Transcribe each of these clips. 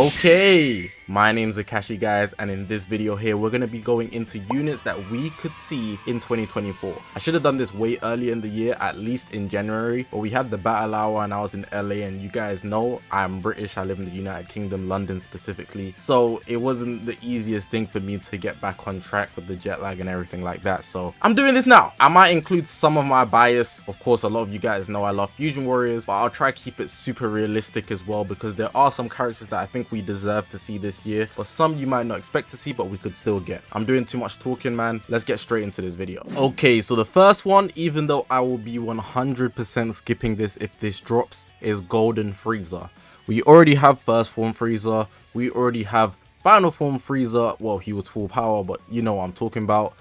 Okay, my name's Zakashi guys, and in this video here we're going to be going into units that we could see in 2024. I should have done this way earlier in the year, at least in January, but we had the battle hour and I was in LA, and you guys know I'm British, I live in the United Kingdom, London specifically, so it wasn't the easiest thing for me to get back on track with the jet lag and everything like that. So I'm doing this now. I might include some of my bias. Of course, a lot of you guys know I love Fusion Warriors, but I'll try to keep it super realistic as well, because there are some characters that I think we deserve to see this year, but some you might not expect to see, but we could still get. I'm doing too much talking, man. Let's get straight into this video. Okay, so the first one, even though I will be 100% skipping this if this drops, is Golden Frieza. We already have first form Frieza, we already have final form Frieza. Well, he was full power, but you know what I'm talking about.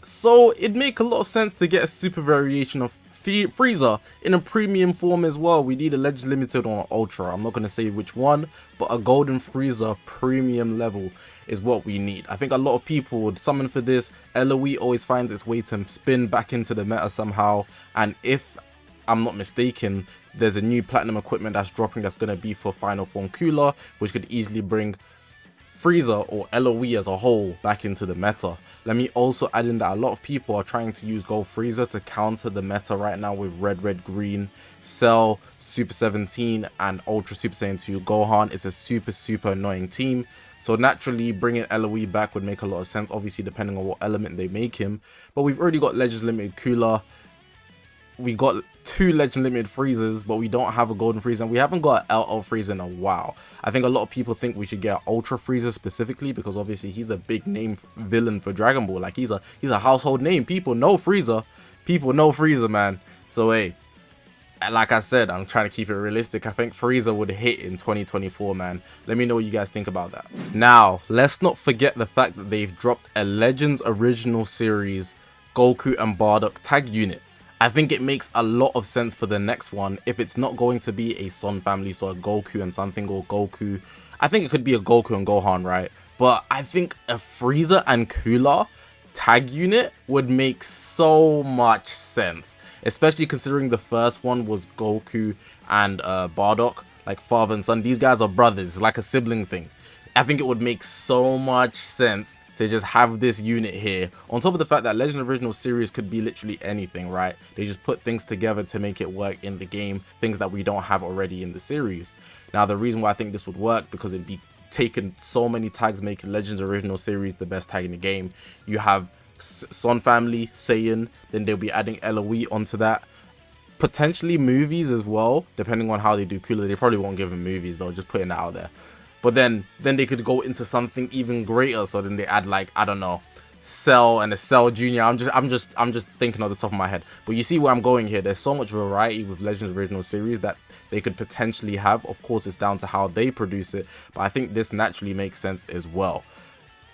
So it'd make a lot of sense to get a super variation of Frieza in a premium form as well. We need a Legend Limited or an Ultra. I'm not going to say which one, but a Golden Frieza premium level is what we need. I think a lot of people would summon for this. LOE always finds its way to spin back into the meta somehow, and if I'm not mistaken, there's a new platinum equipment that's dropping that's going to be for final form Cooler, which could easily bring Frieza or LOE as a whole back into the meta. Let me also add in that a lot of people are trying to use Gold Frieza to counter the meta right now with Red, Green, Cell, Super 17 and Ultra Super Saiyan 2 Gohan. It's a super annoying team. So naturally bringing LOE back would make a lot of sense, obviously depending on what element they make him. But we've already got Legends Limited Cooler. We got 2 Legend Limited Freezers, but we don't have a Golden Frieza, and we haven't got an LL Frieza in a while. I think a lot of people think we should get Ultra Frieza specifically, because obviously he's a big name villain for Dragon Ball. Like he's a household name. People know Frieza. People know Frieza, man. So hey, like I said, I'm trying to keep it realistic. I think Frieza would hit in 2024, man. Let me know what you guys think about that. Now, let's not forget the fact that they've dropped a Legends Original Series Goku and Bardock tag unit. I think it makes a lot of sense for the next one if it's not going to be a Son family, so a Goku and something, or Goku. I think it could be a Goku and Gohan, right? But I think a Frieza and Cooler tag unit would make so much sense, especially considering the first one was Goku and Bardock, like father and son. These guys are brothers, it's like a sibling thing. I think it would make so much sense to just have this unit here, on top of the fact that Legend Original Series could be literally anything, right? They just put things together to make it work in the game, things that we don't have already in the series. Now, the reason why I think this would work, because it'd be taking so many tags, making Legends Original Series the best tag in the game. You have Son family, Saiyan, then they'll be adding LOE onto that. Potentially movies as well, depending on how they do Cooler. They probably won't give him movies though, just putting that out there. But then they could go into something even greater. So then they add, like, I don't know, Cell and a Cell Junior. I'm just thinking off the top of my head. But you see where I'm going here. There's so much variety with Legends Original Series that they could potentially have. Of course, it's down to how they produce it, but I think this naturally makes sense as well.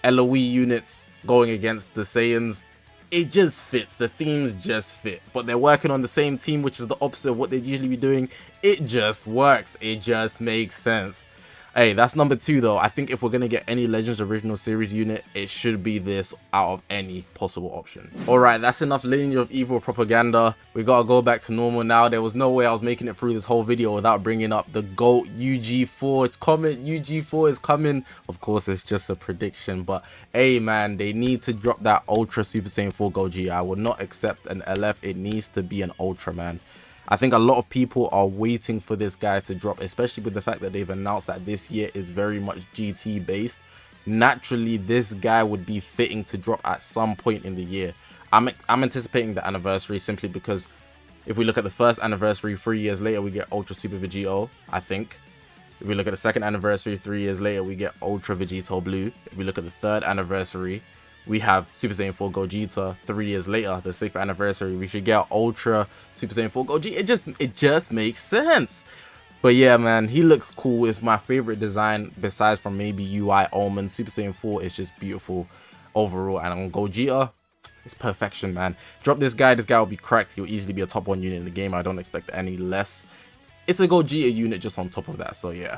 LOE units going against the Saiyans, it just fits. The themes just fit. But they're working on the same team, which is the opposite of what they'd usually be doing. It just works. It just makes sense. Hey, that's number 2 though. I think if we're gonna get any Legends Original Series unit, it should be this out of any possible option. Alright, that's enough Lineage of Evil propaganda. We gotta go back to normal now. There was no way I was making it through this whole video without bringing up the GOAT UG4 comment. UG4 is coming. Of course, it's just a prediction, but hey man, they need to drop that Ultra Super Saiyan 4 Goji. I would not accept an LF. It needs to be an Ultra, man. I think a lot of people are waiting for this guy to drop, especially with the fact that they've announced that this year is very much GT based. Naturally, this guy would be fitting to drop at some point in the year. I'm anticipating the anniversary, simply because if we look at the first anniversary, 3 years later, we get Ultra Super Vegito, I think. If we look at the second anniversary, 3 years later, we get Ultra Vegito Blue. If we look at the third anniversary, we have Super Saiyan 4 Gogeta. 3 years later, the 6th anniversary, we should get Ultra Super Saiyan 4 Gogeta. It just makes sense. But yeah, man, he looks cool. It's my favorite design besides from maybe UI Omen. Super Saiyan 4 is just beautiful overall. And on Gogeta, it's perfection, man. Drop this guy will be cracked. He'll easily be a top 1 unit in the game. I don't expect any less. It's a Gogeta unit just on top of that. So yeah,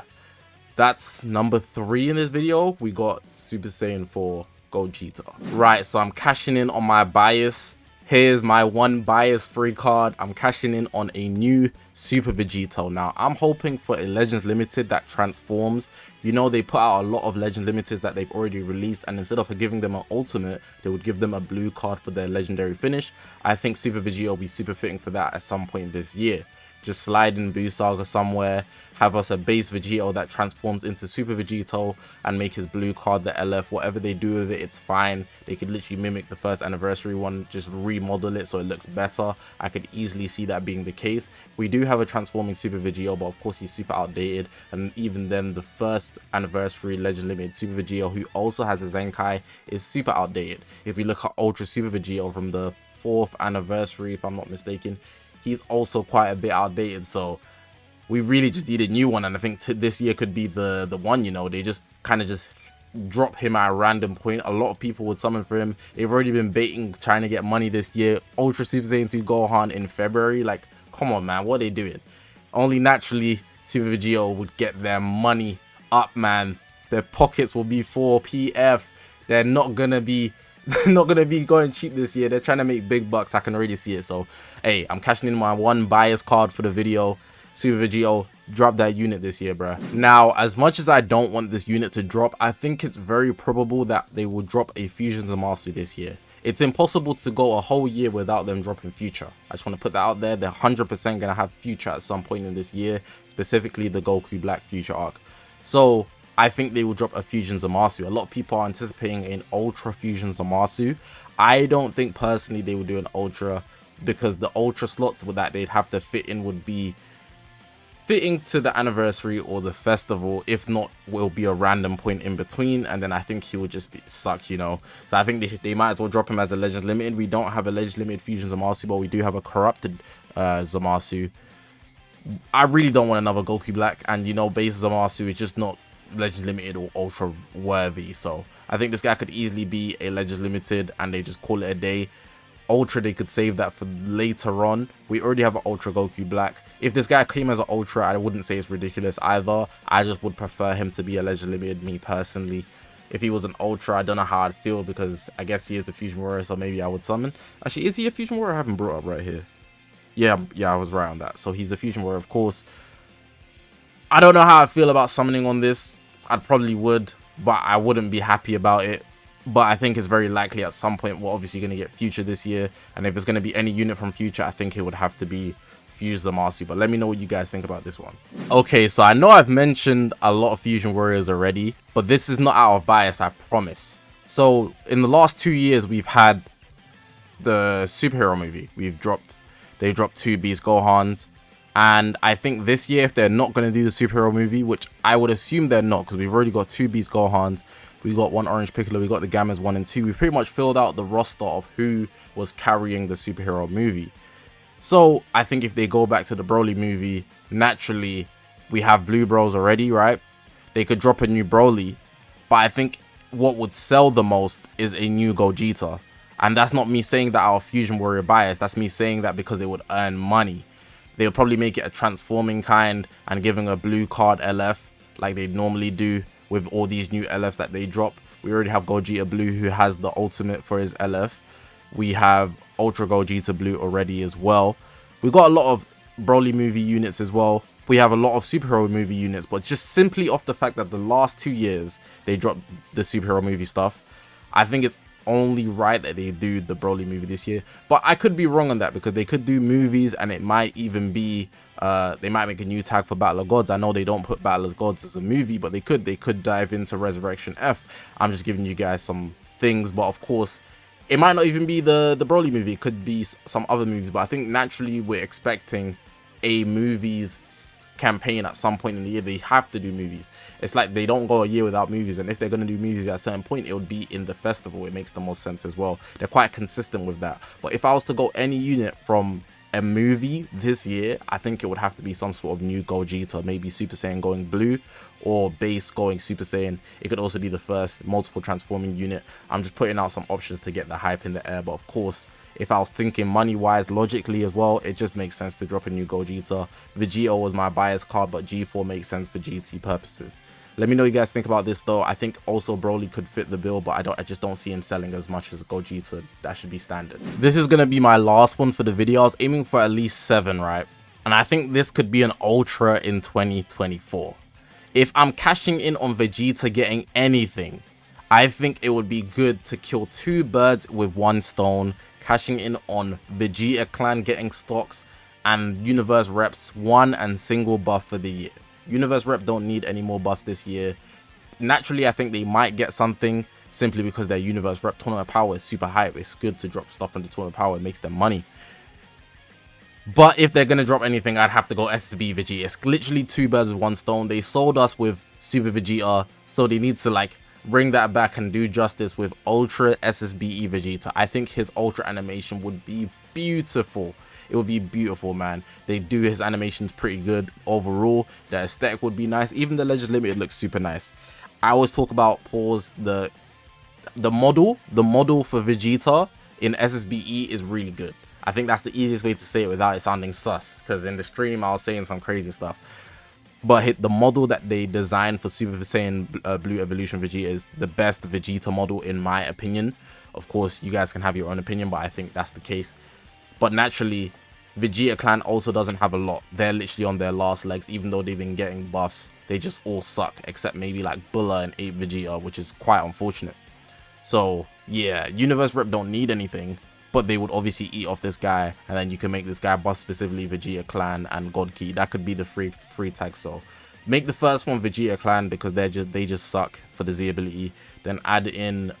that's number 3 in this video. We got Super Saiyan 4 Gogeta. Right, so I'm cashing in on my bias. Here's my one bias free card. I'm cashing in on a new Super Vegito. Now, I'm hoping for a Legends Limited that transforms. You know, they put out a lot of Legend Limiteds that they've already released, and instead of giving them an ultimate, they would give them a blue card for their legendary finish. I think Super Vegito will be super fitting for that at some point this year. Just slide in Boo Saga somewhere, have us a base Vegito that transforms into Super Vegito and make his blue card the LF. Whatever they do with it, it's fine. They could literally mimic the first anniversary one, just remodel it so it looks better. I could easily see that being the case. We do have a transforming Super Vegito, but of course he's super outdated, and even then the first anniversary Legend Limited Super Vegito, who also has a Zenkai, is super outdated. If we look at Ultra Super Vegito from the 4th anniversary, if I'm not mistaken, he's also quite a bit outdated, so we really just need a new one. And I think this year could be the one. You know, they just kind of just drop him at a random point. A lot of people would summon for him. They've already been baiting, trying to get money this year. Ultra Super Saiyan 2 Gohan in February. Like, come on, man, what are they doing? Only naturally Super Vegito would get their money up, man. Their pockets will be for PF. They're not gonna be going cheap this year. They're trying to make big bucks. I can already see it. So hey, I'm cashing in my one bias card for the video. Super Vegito, drop that unit this year, bruh. Now, as much as I don't want this unit to drop, I think it's very probable that they will drop a Fusion Zamasu this year. It's impossible to go a whole year without them dropping Future. I just want to put that out there. They're 100% going to have Future at some point in this year, specifically the Goku Black Future arc. So I think they will drop a Fusion Zamasu. A lot of people are anticipating an Ultra Fusion Zamasu. I don't think personally they will do an Ultra, because the Ultra slots that they'd have to fit in would be fitting to the anniversary or the festival. If not, will be a random point in between, and then I think he would just be suck, you know. So I think they might as well drop him as a Legends Limited. We don't have a Legends Limited Fusion Zamasu, but we do have a corrupted Zamasu. I really don't want another Goku Black, and you know, base Zamasu is just not Legend Limited or Ultra worthy. So I think this guy could easily be a Legends Limited and they just call it a day. Ultra, they could save that for later on. We already have an Ultra Goku Black. If this guy came as an Ultra, I wouldn't say it's ridiculous either. I just would prefer him to be a Legend Limited, me personally. If he was an Ultra, I don't know how I'd feel, because I guess he is a Fusion Warrior, so maybe I would summon. Actually, is he a Fusion Warrior? I haven't brought up right here. Yeah, I was right on that. So he's a Fusion Warrior, of course. I don't know how I feel about summoning on this. I probably would, but I wouldn't be happy about it. But I think it's very likely at some point we're obviously going to get Future this year. And if it's going to be any unit from Future, I think it would have to be Fusion Zamasu. But let me know what you guys think about this one. Okay, so I know I've mentioned a lot of Fusion Warriors already, but this is not out of bias, I promise. So in the last 2 years, we've had the superhero movie. They've dropped 2 Beast Gohans. And I think this year, if they're not going to do the superhero movie, which I would assume they're not, because we've already got 2 Beast Gohans, we got 1 Orange Piccolo, we got the Gammas 1 and 2. We've pretty much filled out the roster of who was carrying the superhero movie. So I think if they go back to the Broly movie, naturally we have Blue Bros already, right? They could drop a new Broly, but I think what would sell the most is a new Gogeta. And that's not me saying that our Fusion Warrior bias, that's me saying that because it would earn money. They would probably make it a transforming kind and giving a blue card LF like they normally do with all these new LFs that they drop. We already have Gogeta Blue, who has the ultimate for his LF. We have Ultra Gogeta Blue already as well. We got a lot of Broly movie units as well. We have a lot of superhero movie units, but just simply off the fact that the last 2 years they dropped the superhero movie stuff, I think it's only right that they do the Broly movie this year. But I could be wrong on that, because they could do movies and it might even be they might make a new tag for Battle of Gods. I know they don't put Battle of Gods as a movie, but they could dive into Resurrection F. I'm just giving you guys some things, but of course it might not even be the Broly movie. It could be some other movies, but I think naturally we're expecting a movies campaign at some point in the year. They have to do movies. It's like they don't go a year without movies, and if they're going to do movies at a certain point, it would be in the festival. It makes the most sense as well. They're quite consistent with that. But if I was to go any unit from a movie this year, I think it would have to be some sort of new Gogeta, maybe Super Saiyan going blue or base going Super Saiyan. It could also be the first multiple transforming unit. I'm just putting out some options to get the hype in the air, but of course, if I was thinking money wise, logically as well, it just makes sense to drop a new Gogeta. Vegito was my bias card, but G4 makes sense for GT purposes. Let me know what you guys think about this though. I think also Broly could fit the bill, but I just don't see him selling as much as Gogeta. That should be standard. This is gonna be my last one for the video. I was aiming for at least 7, right? And I think this could be an ultra in 2024. If I'm cashing in on Vegeta getting anything, I think it would be good to kill 2 birds with 1 stone, cashing in on Vegeta clan getting stocks and universe reps 1 and single buff for the year. Universe rep don't need any more buffs this year. Naturally, I think they might get something simply because their universe rep tournament power is super high. It's good to drop stuff into tournament power. It makes them money. But if they're going to drop anything, I'd have to go SSB Vegeta. It's literally 2 birds with 1 stone. They sold us with Super Vegeta, so they need to like bring that back and do justice with Ultra SSBE Vegeta. I think his Ultra animation would be beautiful. It would be beautiful, man. They do his animations pretty good overall. The aesthetic would be nice. Even the Legends Limited looks super nice. I always talk about the model for Vegeta in SSBE is really good. I think that's the easiest way to say it without it sounding sus, because in the stream I was saying some crazy stuff. But the model that they designed for Super Saiyan Blue Evolution Vegeta is the best Vegeta model in my opinion. Of course, you guys can have your own opinion, but I think that's the case. But naturally, Vegeta clan also doesn't have a lot. They're literally on their last legs, even though they've been getting buffs. They just all suck, except maybe like Bulla and 8 Vegeta, which is quite unfortunate. So yeah, Universe Rep don't need anything, but they would obviously eat off this guy, and then you can make this guy buff specifically Vegeta clan and God Key. That could be the free tag. So make the first one Vegeta clan because they just suck for the Z ability. Then add in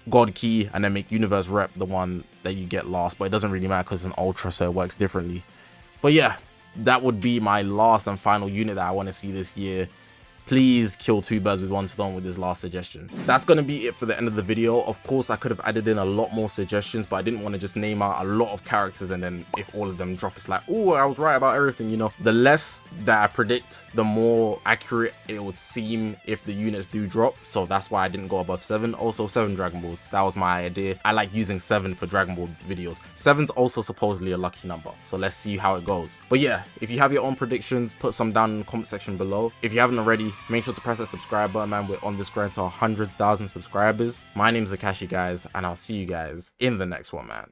God Key, and then make Universe Rep the one that you get last, but it doesn't really matter because it's an Ultra, so it works differently. But yeah, that would be my last and final unit that I want to see this year. Please kill 2 birds with 1 stone with this last suggestion. That's going to be it for the end of the video. Of course, I could have added in a lot more suggestions, but I didn't want to just name out a lot of characters and then if all of them drop, it's like, oh, I was right about everything, you know. The less that I predict, the more accurate it would seem if the units do drop. So that's why I didn't go above 7. Also, 7 Dragon Balls. That was my idea. I like using 7 for Dragon Ball videos. 7's also supposedly a lucky number. So let's see how it goes. But yeah, if you have your own predictions, put some down in the comment section below. If you haven't already, make sure to press that subscribe button, man. We're on this grind to 100,000 subscribers. My name's Zakashi, guys, and I'll see you guys in the next one, man.